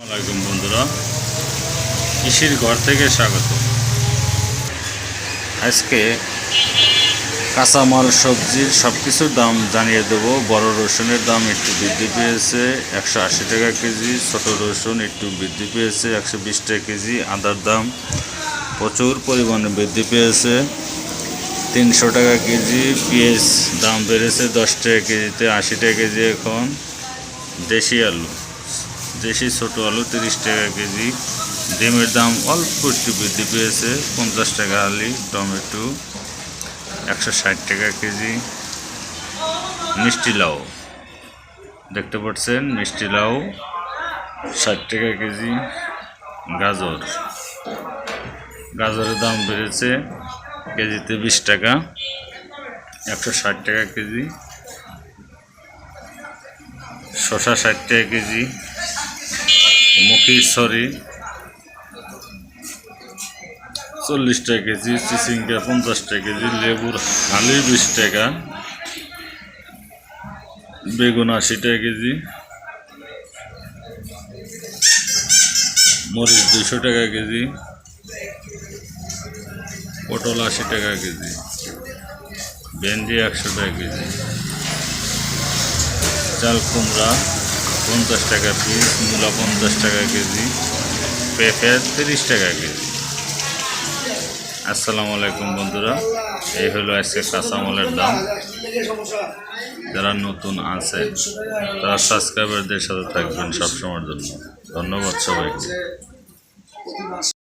আসসালামাইকুম বন্ধুরা, কৃষির ঘর থেকে স্বাগত। আজকে কাঁচামাল সবজির সব কিছুর দাম জানিয়ে দেব। বড় রসুনের দাম একটু বৃদ্ধি পেয়েছে 180 টাকা কেজি, ছোট রসুন একটু বৃদ্ধি পেয়েছে 120 টাকা কেজি। আদার দাম প্রচুর পরিমাণে বৃদ্ধি পেয়েছে 300 টাকা কেজি। পেঁয়াজ দাম বেড়েছে 10 টাকা কেজিতে 80 টাকা কেজি। এখন দেশি ছোট আলু 30 টাকা কেজি। ডিমের দাম অল্প একটু বৃদ্ধি পেয়েছে 50 টাকা আলি। টমেটো 160 টাকা কেজি। মিষ্টি লাউ দেখতে পাচ্ছেন, মিষ্টি লাউ 60 টাকা কেজি। গাজরের দাম বেড়েছে কেজিতে 20 টাকা, 160 টাকা কেজি। শসা 60 টাকা কেজি। মুখির ছড়ি 40 টাকা কেজি। চিচিঙ্গা 50 টাকা কেজি। লেবুর হালি 20 টাকা। বেগুন 80 টাকা কেজি। মরিচ 200 টাকা কেজি। পটল 80 টাকা কেজি। ভেন্ডি 100 টাকা কেজি। চাল কুমড়া 50 টাকা পিস। মূলা 50 টাকা কেজি। পেঁপে 30 টাকা কেজি। আসসালামু আলাইকুম বন্ধুরা, এই হলো আজকে কাঁচামালের দাম। যারা নতুন আছেন তারা সাবস্ক্রাইবারদের সাথে থাকবেন সবসময়ের জন্য। ধন্যবাদ সবাইকে।